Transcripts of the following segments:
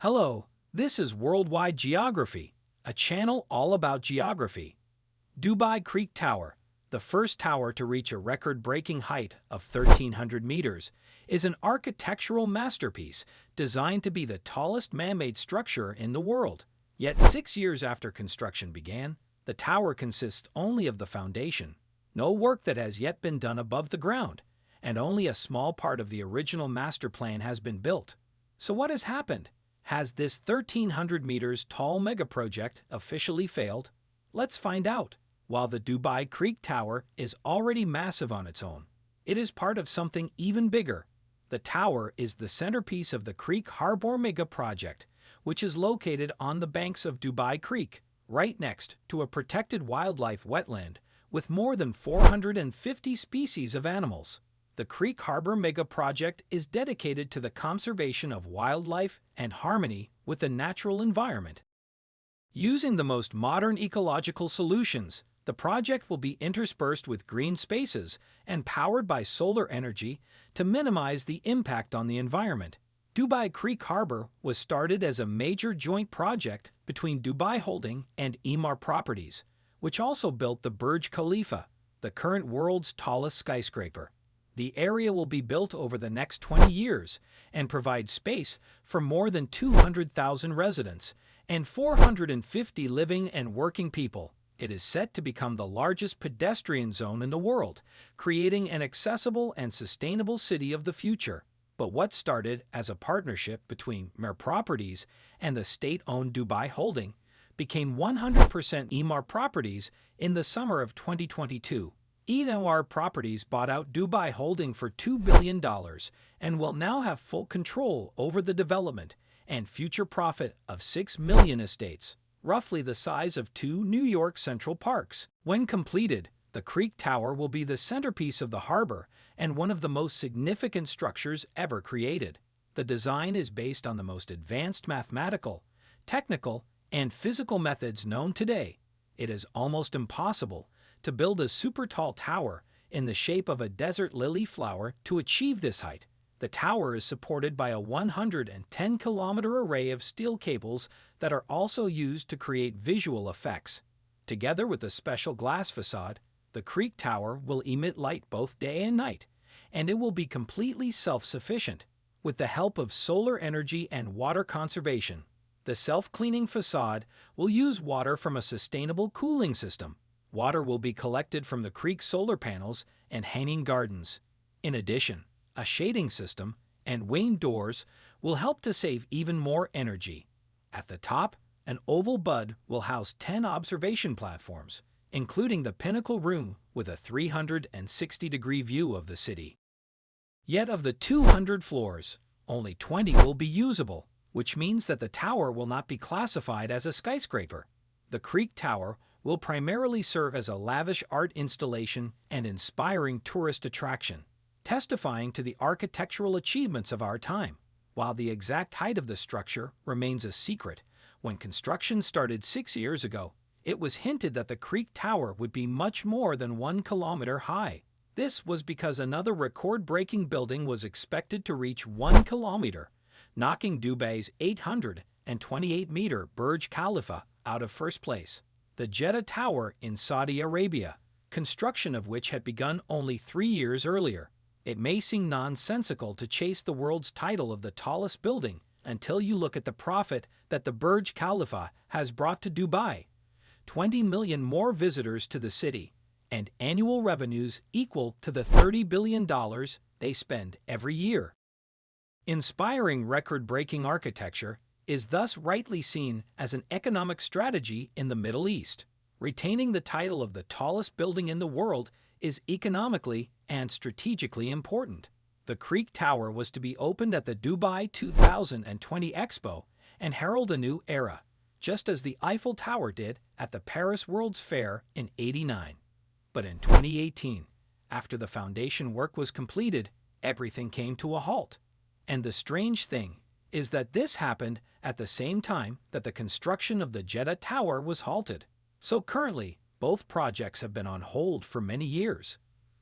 Hello, this is Worldwide Geography, a channel all about geography. Dubai Creek Tower, the first tower to reach a record-breaking height of 1,300 meters, is an architectural masterpiece designed to be the tallest man-made structure in the world. Yet 6 years after construction began, the tower consists only of the foundation. No work that has yet been done above the ground, and only a small part of the original master plan has been built. So what has happened? Has this 1,300 meters tall megaproject officially failed? Let's find out. While the Dubai Creek Tower is already massive on its own, it is part of something even bigger. The tower is the centerpiece of the Creek Harbour mega project, which is located on the banks of Dubai Creek, right next to a protected wildlife wetland with more than 450 species of animals. The Creek Harbour mega project is dedicated to the conservation of wildlife and harmony with the natural environment. Using the most modern ecological solutions, the project will be interspersed with green spaces and powered by solar energy to minimize the impact on the environment. Dubai Creek Harbour was started as a major joint project between Dubai Holding and Emaar Properties, which also built the Burj Khalifa, the current world's tallest skyscraper. The area will be built over the next 20 years and provide space for more than 200,000 residents and 450 living and working people. It is set to become the largest pedestrian zone in the world, creating an accessible and sustainable city of the future. But what started as a partnership between Emaar Properties and the state-owned Dubai Holding became 100% Emaar Properties in the summer of 2022. Emaar Properties bought out Dubai Holding for $2 billion and will now have full control over the development and future profit of 6 million estates, roughly the size of 2 New York Central Parks. When completed, the Creek Tower will be the centerpiece of the harbor and one of the most significant structures ever created. The design is based on the most advanced mathematical, technical, and physical methods known today. It is almost impossible to build a super tall tower in the shape of a desert lily flower to achieve this height. The tower is supported by a 110-kilometer array of steel cables that are also used to create visual effects. Together with a special glass facade, the Creek Tower will emit light both day and night, and it will be completely self-sufficient, with the help of solar energy and water conservation. The self-cleaning facade will use water from a sustainable cooling system. Water will be collected from the creek solar panels and hanging gardens. In addition, a shading system and wing doors will help to save even more energy. At the top, an oval bud will house 10 observation platforms, including the pinnacle room with a 360-degree view of the city. Yet of the 200 floors, only 20 will be usable, which means that the tower will not be classified as a skyscraper. The Creek Tower will primarily serve as a lavish art installation and inspiring tourist attraction, testifying to the architectural achievements of our time. While the exact height of the structure remains a secret, when construction started 6 years ago, it was hinted that the Creek Tower would be much more than 1 kilometer high. This was because another record-breaking building was expected to reach 1 kilometer, knocking Dubai's 828-meter Burj Khalifa out of first place. The Jeddah Tower in Saudi Arabia, construction of which had begun only 3 years earlier. It may seem nonsensical to chase the world's title of the tallest building until you look at the profit that the Burj Khalifa has brought to Dubai. 20 million more visitors to the city, and annual revenues equal to the $30 billion they spend every year. Inspiring record-breaking architecture is thus rightly seen as an economic strategy in the Middle East. Retaining the title of the tallest building in the world is economically and strategically important. The Creek Tower was to be opened at the Dubai 2020 Expo and herald a new era, just as the Eiffel Tower did at the Paris World's Fair in '89. But in 2018, after the foundation work was completed, everything came to a halt. And the strange thing is that this happened at the same time that the construction of the Jeddah Tower was halted. So currently, both projects have been on hold for many years.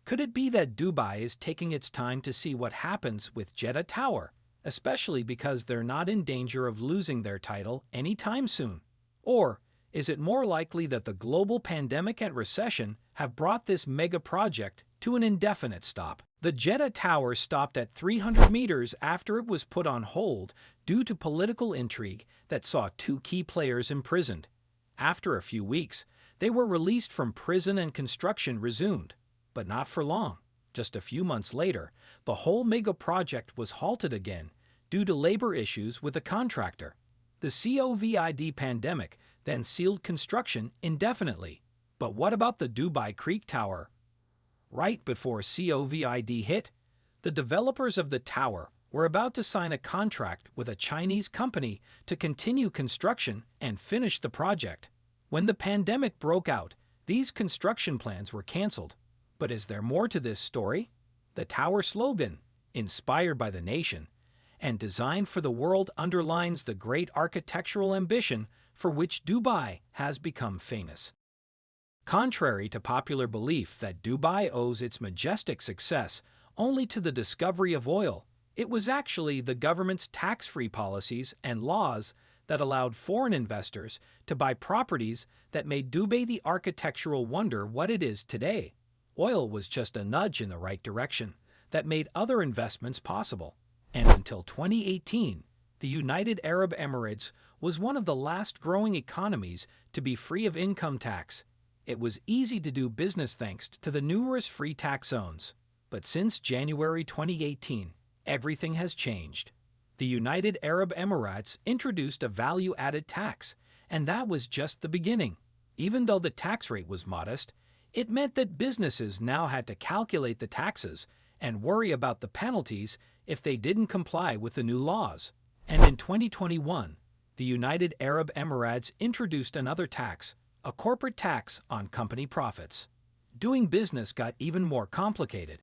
Could it be that Dubai is taking its time to see what happens with Jeddah Tower especially because they're not in danger of losing their title anytime soon? Or is it more likely that the global pandemic and recession have brought this mega project to an indefinite stop? The Jeddah Tower stopped at 300 meters after it was put on hold due to political intrigue that saw two key players imprisoned. After a few weeks, they were released from prison and construction resumed. But not for long. Just a few months later, the whole mega project was halted again due to labor issues with the contractor. The COVID pandemic then sealed construction indefinitely. But what about the Dubai Creek Tower? Right before COVID hit, the developers of the tower were about to sign a contract with a Chinese company to continue construction and finish the project. When the pandemic broke out, these construction plans were canceled. But is there more to this story? The tower slogan, inspired by the nation and designed for the world, underlines the great architectural ambition for which Dubai has become famous. Contrary to popular belief that Dubai owes its majestic success only to the discovery of oil, it was actually the government's tax-free policies and laws that allowed foreign investors to buy properties that made Dubai the architectural wonder what it is today. Oil was just a nudge in the right direction that made other investments possible. And until 2018, the United Arab Emirates was one of the last growing economies to be free of income tax. It was easy to do business thanks to the numerous free tax zones. But since January 2018, everything has changed. The United Arab Emirates introduced a value-added tax, and that was just the beginning. Even though the tax rate was modest, it meant that businesses now had to calculate the taxes and worry about the penalties if they didn't comply with the new laws. And in 2021, the United Arab Emirates introduced another tax, a corporate tax on company profits. Doing business got even more complicated.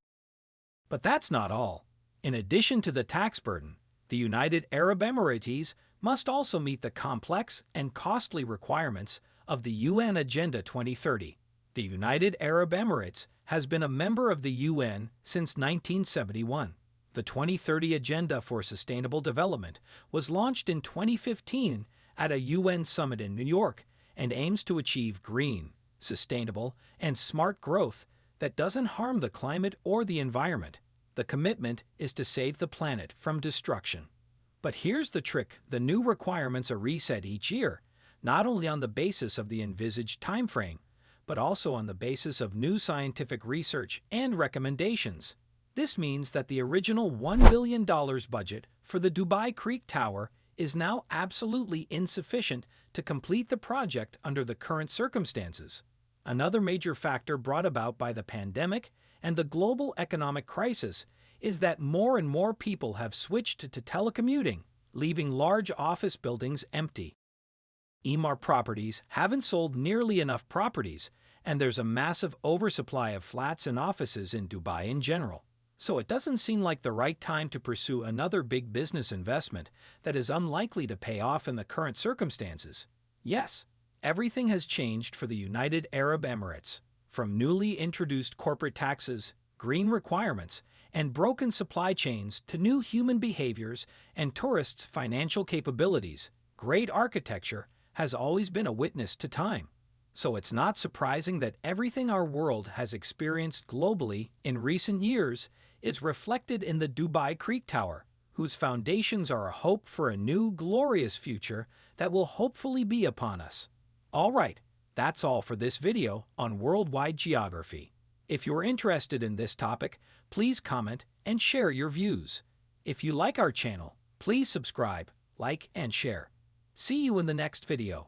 But that's not all. In addition to the tax burden, the United Arab Emirates must also meet the complex and costly requirements of the UN Agenda 2030. The United Arab Emirates has been a member of the UN since 1971. The 2030 Agenda for Sustainable Development was launched in 2015 at a UN summit in New York and aims to achieve green, sustainable, and smart growth that doesn't harm the climate or the environment. The commitment is to save the planet from destruction. But here's the trick: the new requirements are reset each year, not only on the basis of the envisaged timeframe, but also on the basis of new scientific research and recommendations. This means that the original $1 billion budget for the Dubai Creek Tower is now absolutely insufficient to complete the project under the current circumstances. Another major factor brought about by the pandemic and the global economic crisis is that more and more people have switched to telecommuting, leaving large office buildings empty. Emaar properties haven't sold nearly enough properties, and there's a massive oversupply of flats and offices in Dubai in general. So it doesn't seem like the right time to pursue another big business investment that is unlikely to pay off in the current circumstances. Yes, everything has changed for the United Arab Emirates. From newly introduced corporate taxes, green requirements, and broken supply chains to new human behaviors and tourists' financial capabilities, great architecture has always been a witness to time. So it's not surprising that everything our world has experienced globally in recent years is reflected in the Dubai Creek Tower, whose foundations are a hope for a new, glorious future that will hopefully be upon us. All right, that's all for this video on worldwide geography. If you're interested in this topic, please comment and share your views. If you like our channel, please subscribe, like, and share. See you in the next video.